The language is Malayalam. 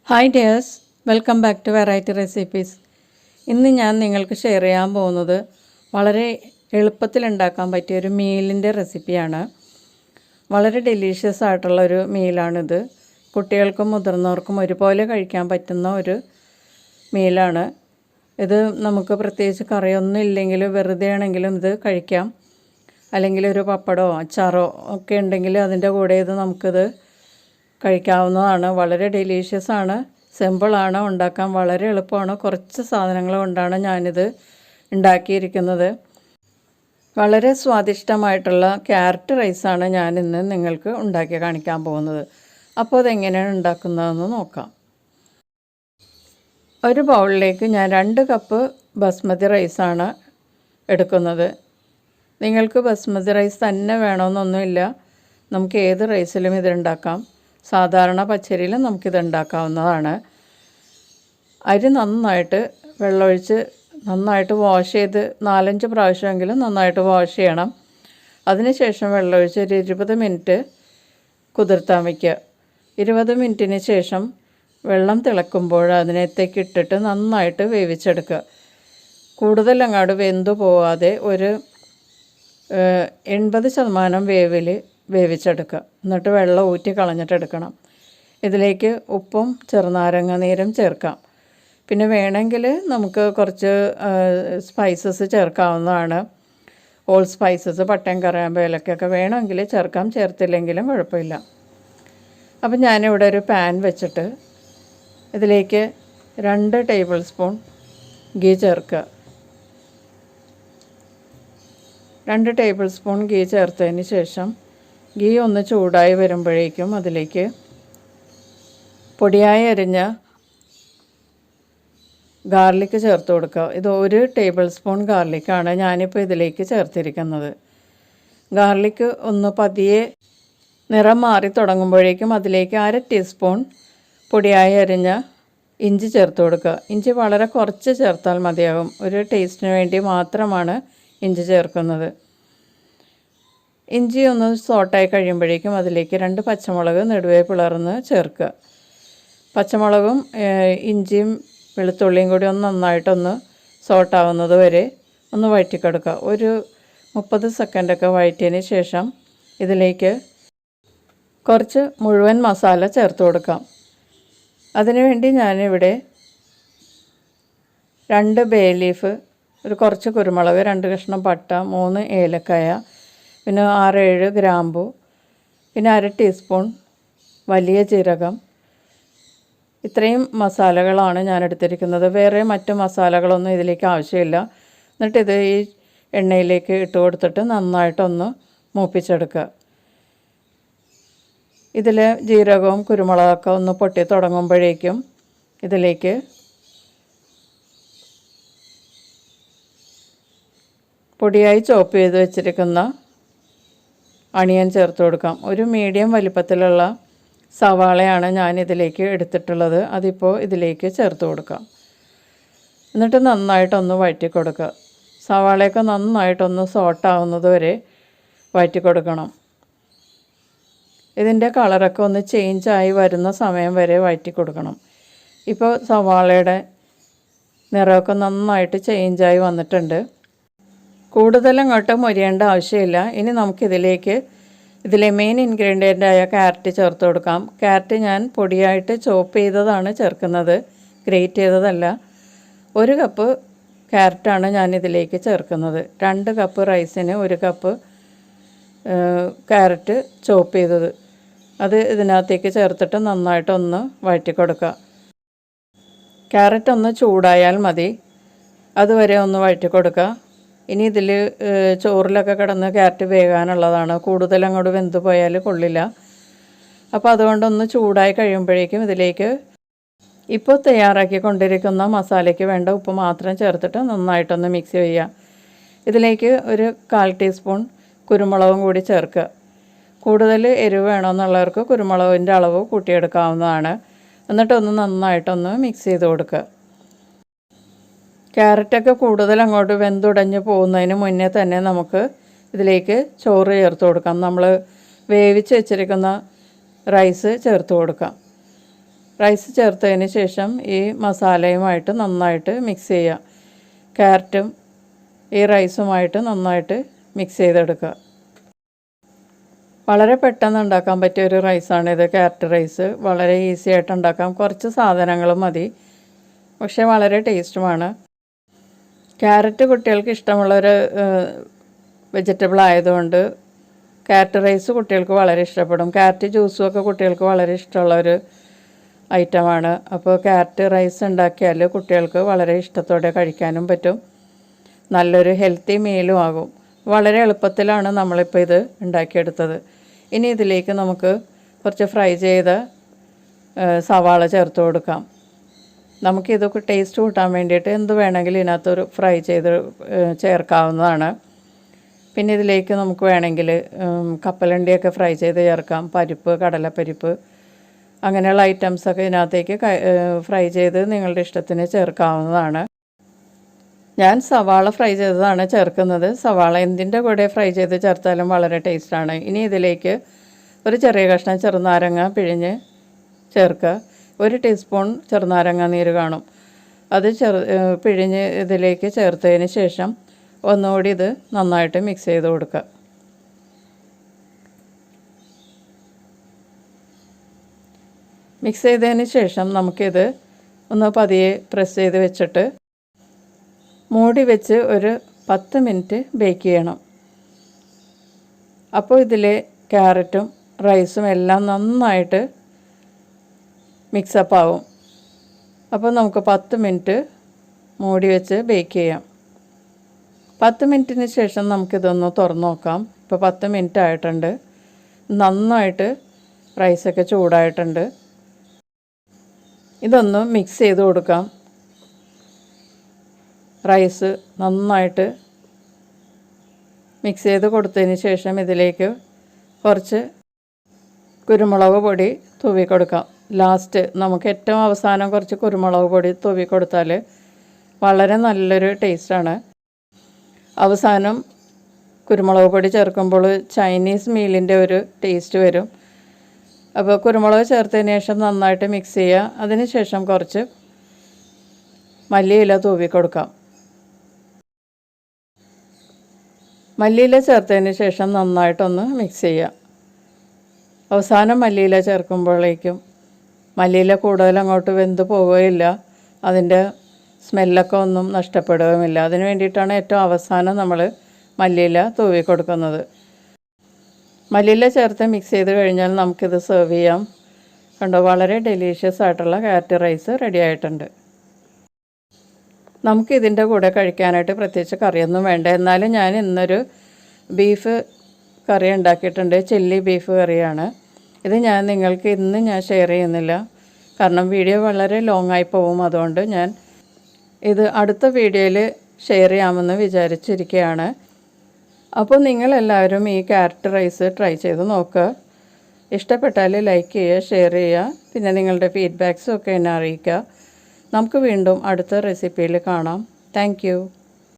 Hi dears, welcome back to variety recipes. ഇന്ന് ഞാൻ നിങ്ങൾക്ക് ഷെയർ ചെയ്യാൻ പോകുന്നത് വളരെ എളുപ്പത്തിൽ ഉണ്ടാക്കാൻ പറ്റിയ ഒരു മീലിൻ്റെ റെസിപ്പിയാണ്. വളരെ ഡെലീഷ്യസ് ആയിട്ടുള്ളൊരു മീലാണിത്. കുട്ടികൾക്കും മുതിർന്നവർക്കും ഒരുപോലെ കഴിക്കാൻ പറ്റുന്ന ഒരു മീലാണ് ഇത്. നമുക്ക് പ്രത്യേകിച്ച് കറിയൊന്നും ഇല്ലെങ്കിൽ വെറുതെ ആണെങ്കിലും ഇത് കഴിക്കാം. അല്ലെങ്കിൽ ഒരു പപ്പടമോ അച്ചാറോ ഒക്കെ ഉണ്ടെങ്കിൽ അതിൻ്റെ കൂടെ ഇത് നമുക്കിത് കഴിക്കാവുന്നതാണ്. വളരെ ഡെലീഷ്യസ് ആണ്, സിമ്പിളാണ്, ഉണ്ടാക്കാൻ വളരെ എളുപ്പമാണ്. കുറച്ച് സാധനങ്ങൾ കൊണ്ടാണ് ഞാനിത് ഉണ്ടാക്കിയിരിക്കുന്നത്. വളരെ സ്വാദിഷ്ടമായിട്ടുള്ള ക്യാരറ്റ് റൈസാണ് ഞാനിന്ന് നിങ്ങൾക്ക് ഉണ്ടാക്കി കാണിക്കാൻ പോകുന്നത്. അപ്പോൾ അതെങ്ങനെയാണ് ഉണ്ടാക്കുന്നതെന്ന് നോക്കാം. ഒരു ബൗളിലേക്ക് ഞാൻ 2 കപ്പ് ബസ്മതി റൈസാണ് എടുക്കുന്നത്. നിങ്ങൾക്ക് ബസ്മതി റൈസ് തന്നെ വേണമെന്നൊന്നുമില്ല, നമുക്ക് ഏത് റൈസിലും ഇതുണ്ടാക്കാം. സാധാരണ പച്ചരിയിലും നമുക്കിത് ഉണ്ടാക്കാവുന്നതാണ്. അരി നന്നായിട്ട് വെള്ളമൊഴിച്ച് നന്നായിട്ട് വാഷ് ചെയ്ത് 4-5 പ്രാവശ്യമെങ്കിലും നന്നായിട്ട് വാഷ് ചെയ്യണം. അതിനുശേഷം വെള്ളമൊഴിച്ച് ഒരു 20 മിനിറ്റ് കുതിർത്താൻ വയ്ക്കുക. 20 മിനിറ്റിന് ശേഷം വെള്ളം തിളക്കുമ്പോൾ അതിനകത്തേക്ക് ഇട്ടിട്ട് നന്നായിട്ട് വേവിച്ചെടുക്കുക. കൂടുതൽ അങ്ങോട്ട് വെന്തു പോവാതെ ഒരു 80% വേവിൽ വേവിച്ചെടുക്കുക. എന്നിട്ട് വെള്ളം ഊറ്റി കളഞ്ഞിട്ടെടുക്കണം. ഇതിലേക്ക് ഉപ്പും ചെറുനാരങ്ങ നീരും ചേർക്കാം. പിന്നെ വേണമെങ്കിൽ നമുക്ക് കുറച്ച് സ്പൈസസ് ചേർക്കാവുന്നതാണ്. ഓൾ സ്പൈസസ്, പട്ടയും കറാമ്പ് ഏലക്കൊക്കെ വേണമെങ്കിൽ ചേർക്കാം, ചേർത്തില്ലെങ്കിലും കുഴപ്പമില്ല. അപ്പം ഞാനിവിടെ ഒരു പാൻ വെച്ചിട്ട് ഇതിലേക്ക് 2 ടേബിൾ സ്പൂൺ ഗീ ചേർക്കുക. 2 ടേബിൾ സ്പൂൺ ഗീ ചേർത്തതിന് ശേഷം ഗീ ഒന്ന് ചൂടായി വരുമ്പോഴേക്കും അതിലേക്ക് പൊടിയായി അരിഞ്ഞ ഗാർലിക്ക് ചേർത്ത് കൊടുക്കുക. ഇത് 1 ടേബിൾ സ്പൂൺ ഗാർലിക്കാണ് ഞാനിപ്പോൾ ഇതിലേക്ക് ചേർത്തിരിക്കുന്നത്. ഗാർലിക്ക് ഒന്ന് പതിയെ നിറം മാറി തുടങ്ങുമ്പോഴേക്കും അതിലേക്ക് 1/2 ടീസ്പൂൺ പൊടിയായി അരിഞ്ഞ ഇഞ്ചി ചേർത്ത് കൊടുക്കുക. ഇഞ്ചി വളരെ കുറച്ച് ചേർത്താൽ മതിയാകും. ഒരു ടേസ്റ്റിന് വേണ്ടി മാത്രമാണ് ഇഞ്ചി ചേർക്കുന്നത്. ഇഞ്ചി ഒന്ന് സോട്ടായി കഴിയുമ്പോഴേക്കും അതിലേക്ക് 2 പച്ചമുളക് നെടുവേ പിളർന്ന് ചേർക്കുക. പച്ചമുളകും ഇഞ്ചിയും വെളുത്തുള്ളിയും കൂടി നന്നായിട്ടൊന്ന് സോട്ടാവുന്നത് വരെ ഒന്ന് വഴറ്റിക്കെടുക്കുക. ഒരു 30 സെക്കൻഡൊക്കെ വഴറ്റിയതിന് ശേഷം ഇതിലേക്ക് കുറച്ച് മുഴുവൻ മസാല ചേർത്ത് കൊടുക്കാം. അതിനുവേണ്ടി ഞാനിവിടെ 2 ബേ ലീഫ്, ഒരു കുറച്ച് കുരുമുളക്, 2 കഷ്ണം പട്ട, 3 ഏലക്കായ, പിന്നെ 6-7 ഗ്രാമ്പു, പിന്നെ 1/2 ടീസ്പൂൺ വലിയ ജീരകം. ഇത്രയും മസാലകളാണ് ഞാൻ എടുത്തിരിക്കുന്നത്. വേറെ മറ്റ് മസാലകളൊന്നും ഇതിലേക്ക് ആവശ്യമില്ല. എന്നിട്ടിത് ഈ എണ്ണയിലേക്ക് ഇട്ട് കൊടുത്തിട്ട് നന്നായിട്ടൊന്ന് മൂപ്പിച്ചെടുക്കുക. ഇതിൽ ജീരകവും കുരുമുളകൊക്കെ ഒന്ന് പൊട്ടി തുടങ്ങുമ്പോഴേക്കും ഇതിലേക്ക് പൊടിയായി ചോപ്പ് ചെയ്ത് വെച്ചിരിക്കുന്ന അണിയൻ ചേർത്ത് കൊടുക്കാം. ഒരു മീഡിയം വലിപ്പത്തിലുള്ള സവാളയാണ് ഞാനിതിലേക്ക് എടുത്തിട്ടുള്ളത്. അതിപ്പോൾ ഇതിലേക്ക് ചേർത്ത് കൊടുക്കാം. എന്നിട്ട് നന്നായിട്ടൊന്ന് വഴറ്റി കൊടുക്കുക. സവാളയൊക്കെ നന്നായിട്ടൊന്ന് സോട്ടാവുന്നത് വരെ വഴറ്റി കൊടുക്കണം. ഇതിൻ്റെ കളറൊക്കെ ഒന്ന് ചേഞ്ചായി വരുന്ന സമയം വരെ വഴറ്റി കൊടുക്കണം. ഇപ്പോൾ സവാളയുടെ നിറമൊക്കെ നന്നായിട്ട് ചേഞ്ചായി വന്നിട്ടുണ്ട്. കൂടുതൽ അങ്ങോട്ട് മൊരിയേണ്ട ആവശ്യമില്ല. ഇനി ഇതിലെ മെയിൻ ഇൻഗ്രീഡിയൻ്റായ ക്യാരറ്റ് ചേർത്ത് കൊടുക്കാം. ക്യാരറ്റ് ഞാൻ പൊടിയായിട്ട് ചോപ്പ് ചെയ്തതാണ് ചേർക്കുന്നത്, ഗ്രേറ്റ് ചെയ്തതല്ല. 1 കപ്പ് ക്യാരറ്റാണ് ഞാനിതിലേക്ക് ചേർക്കുന്നത്. 2 കപ്പ് റൈസിന് 1 കപ്പ് ക്യാരറ്റ് ചോപ്പ് ചെയ്തത് അത് ഇതിനകത്തേക്ക് ചേർത്തിട്ട് നന്നായിട്ടൊന്ന് വഴറ്റി കൊടുക്കുക. ക്യാരറ്റ് ഒന്ന് ചൂടായാൽ മതി, അതുവരെ ഒന്ന് വഴറ്റി കൊടുക്കുക. ഇനി ഇതിൽ ചോറിലൊക്കെ കിടന്ന് ക്യാരറ്റ് വേകാനുള്ളതാണ്. കൂടുതൽ അങ്ങോട്ട് വെന്ത് പോയാൽ കൊള്ളില്ല. അപ്പോൾ അതുകൊണ്ടൊന്ന് ചൂടായി കഴിയുമ്പോഴേക്കും ഇതിലേക്ക് ഇപ്പോൾ തയ്യാറാക്കി കൊണ്ടിരിക്കുന്ന മസാലയ്ക്ക് വേണ്ട ഉപ്പ് മാത്രം ചേർത്തിട്ട് നന്നായിട്ടൊന്ന് മിക്സ് ചെയ്യുക. ഇതിലേക്ക് ഒരു 1/4 ടീസ്പൂൺ കുരുമുളകും കൂടി ചേർക്കുക. കൂടുതൽ എരിവ് വേണമെന്നുള്ളവർക്ക് കുരുമുളകിൻ്റെ അളവ് കൂട്ടിയെടുക്കാവുന്നതാണ്. എന്നിട്ടൊന്ന് നന്നായിട്ടൊന്ന് മിക്സ് ചെയ്ത് കൊടുക്കുക. ക്യാരറ്റൊക്കെ കൂടുതൽ അങ്ങോട്ട് വെന്തുടഞ്ഞ് പോകുന്നതിന് മുന്നേ തന്നെ നമുക്ക് ഇതിലേക്ക് ചോറ് ചേർത്ത് കൊടുക്കാം. നമ്മൾ വേവിച്ച് വെച്ചിരിക്കുന്ന റൈസ് ചേർത്ത് കൊടുക്കാം. റൈസ് ചേർത്തതിന് ശേഷം ഈ മസാലയുമായിട്ട് നന്നായിട്ട് മിക്സ് ചെയ്യുക. ക്യാരറ്റും ഈ റൈസുമായിട്ട് നന്നായിട്ട് മിക്സ് ചെയ്തെടുക്കുക. വളരെ പെട്ടെന്ന് ഉണ്ടാക്കാൻ പറ്റിയ ഒരു റൈസാണിത്. ക്യാരറ്റ് റൈസ് വളരെ ഈസി ആയിട്ട് ഉണ്ടാക്കാം. കുറച്ച് സാധനങ്ങളും മതി, പക്ഷേ വളരെ ടേസ്റ്റുമാണ്. ക്യാരറ്റ് കുട്ടികൾക്ക് ഇഷ്ടമുള്ളൊരു വെജിറ്റബിൾ ആയതുകൊണ്ട് ക്യാരറ്റ് റൈസ് കുട്ടികൾക്ക് വളരെ ഇഷ്ടപ്പെടും. ക്യാരറ്റ് ജ്യൂസും ഒക്കെ കുട്ടികൾക്ക് വളരെ ഇഷ്ടമുള്ളൊരു ഐറ്റമാണ്. അപ്പോൾ ക്യാരറ്റ് റൈസ് ഉണ്ടാക്കിയാൽ കുട്ടികൾക്ക് വളരെ ഇഷ്ടത്തോടെ കഴിക്കാനും പറ്റും. നല്ലൊരു ഹെൽത്തി മീലും ആകും. വളരെ എളുപ്പത്തിലാണ് നമ്മളിപ്പോൾ ഇത് ഉണ്ടാക്കിയെടുത്തത്. ഇനി ഇതിലേക്ക് നമുക്ക് കുറച്ച് ഫ്രൈ ചെയ്ത സവാള ചേർത്ത് കൊടുക്കാം. നമുക്കിതൊക്കെ ടേസ്റ്റ് കൂട്ടാൻ വേണ്ടിയിട്ട് എന്ത് വേണമെങ്കിലും ഇതിനകത്തൊരു ഫ്രൈ ചെയ്ത് ചേർക്കാവുന്നതാണ്. പിന്നെ ഇതിലേക്ക് നമുക്ക് വേണമെങ്കിൽ കപ്പലണ്ടിയൊക്കെ ഫ്രൈ ചെയ്ത് ചേർക്കാം. പരിപ്പ്, കടലപ്പരിപ്പ് അങ്ങനെയുള്ള ഐറ്റംസൊക്കെ ഇതിനകത്തേക്ക് ഫ്രൈ ചെയ്ത് നിങ്ങളുടെ ഇഷ്ടത്തിന് ചേർക്കാവുന്നതാണ്. ഞാൻ സവാള ഫ്രൈ ചെയ്തതാണ് ചേർക്കുന്നത്. സവാള എന്തിൻ്റെ കൂടെ ഫ്രൈ ചെയ്ത് ചേർത്താലും വളരെ ടേസ്റ്റാണ്. ഇനി ഇതിലേക്ക് ഒരു ചെറിയ കഷ്ണം ചെറുനാരങ്ങ പിഴിഞ്ഞ് ചേർക്കുക. 1 ടീസ്പൂൺ ചെറുനാരങ്ങ നീര് കാണും. അത് പിഴിഞ്ഞ് ഇതിലേക്ക് ചേർത്തതിന് ശേഷം ഒന്നുകൂടി ഇത് നന്നായിട്ട് മിക്സ് ചെയ്ത് കൊടുക്കുക. മിക്സ് ചെയ്തതിന് ശേഷം നമുക്കിത് ഒന്ന് പതിയെ പ്രസ് ചെയ്ത് വെച്ചിട്ട് മൂടി വെച്ച് ഒരു 10 മിനിറ്റ് ബേക്ക് ചെയ്യണം. അപ്പോൾ ഇതിലെ ക്യാരറ്റും റൈസും എല്ലാം നന്നായിട്ട് മിക്സപ്പ് ആവും. അപ്പോൾ നമുക്ക് 10 മിനിറ്റ് മൂടി വെച്ച് ബേക്ക് ചെയ്യാം. 10 മിനിറ്റിന് ശേഷം നമുക്കിതൊന്ന് തുറന്ന് നോക്കാം. ഇപ്പോൾ 10 മിനിറ്റ് ആയിട്ടുണ്ട്. നന്നായിട്ട് റൈസൊക്കെ ചൂടായിട്ടുണ്ട്. ഇതൊന്ന് മിക്സ് ചെയ്ത് കൊടുക്കാം. റൈസ് നന്നായിട്ട് മിക്സ് ചെയ്ത് കൊടുത്തതിന് ശേഷം ഇതിലേക്ക് കുറച്ച് കുരുമുളക് പൊടി തൂവി കൊടുക്കാം. ലാസ്റ്റ് നമുക്ക് ഏറ്റവും അവസാനം കുറച്ച് കുരുമുളക് പൊടി തൂവി കൊടുത്താൽ വളരെ നല്ലൊരു ടേസ്റ്റാണ്. അവസാനം കുരുമുളക് പൊടി ചേർക്കുമ്പോൾ ചൈനീസ് മീലിൻ്റെ ഒരു ടേസ്റ്റ് വരും. അപ്പോൾ കുരുമുളക് ചേർത്തതിന് ശേഷം നന്നായിട്ട് മിക്സ് ചെയ്യുക. അതിന് ശേഷം കുറച്ച് മല്ലിയില തൂവി കൊടുക്കാം. മല്ലിയില ചേർത്തതിന് ശേഷം നന്നായിട്ടൊന്ന് മിക്സ് ചെയ്യുക. അവസാനം മല്ലിയില ചേർക്കുമ്പോഴേക്കും മല്ലിയില കൂടുതൽ അങ്ങോട്ട് വെന്ത് പോവുകയില്ല, അതിൻ്റെ സ്മെല്ലൊക്കെ ഒന്നും നഷ്ടപ്പെടുകയുമില്ല. അതിന് വേണ്ടിയിട്ടാണ് ഏറ്റവും അവസാനം നമ്മൾ മല്ലിയില തൂവി കൊടുക്കുന്നത്. മല്ലിയില ചേർത്ത് മിക്സ് ചെയ്ത് കഴിഞ്ഞാൽ നമുക്കിത് സെർവ് ചെയ്യാം. കണ്ടോ, വളരെ ഡെലീഷ്യസ് ആയിട്ടുള്ള ക്യാരറ്റ് റൈസ് റെഡി ആയിട്ടുണ്ട്. നമുക്കിതിൻ്റെ കൂടെ കഴിക്കാനായിട്ട് പ്രത്യേകിച്ച് കറിയൊന്നും വേണ്ട. എന്നാലും ഞാൻ ഇന്നൊരു ബീഫ് കറി ഉണ്ടാക്കിയിട്ടുണ്ട്. ചില്ലി ബീഫ് കറിയാണ് ഇത്. നിങ്ങൾക്ക് ഇന്ന് ഞാൻ ഷെയർ ചെയ്യുന്നില്ല, കാരണം വീഡിയോ വളരെ ലോങ് ആയി പോകും. അതുകൊണ്ട് ഞാൻ ഇത് അടുത്ത വീഡിയോയിൽ ഷെയർ ചെയ്യാമെന്ന് വിചാരിച്ചിരിക്കുകയാണ്. അപ്പോൾ നിങ്ങളെല്ലാവരും ഈ ക്യാരറ്റ് റൈസ് ട്രൈ ചെയ്ത് നോക്കുക. ഇഷ്ടപ്പെട്ടാൽ ലൈക്ക് ചെയ്യുക, ഷെയർ ചെയ്യുക, പിന്നെ നിങ്ങളുടെ ഫീഡ്ബാക്സും ഒക്കെ എന്നെ അറിയിക്കുക. നമുക്ക് വീണ്ടും അടുത്ത റെസിപ്പിയിൽ കാണാം. താങ്ക്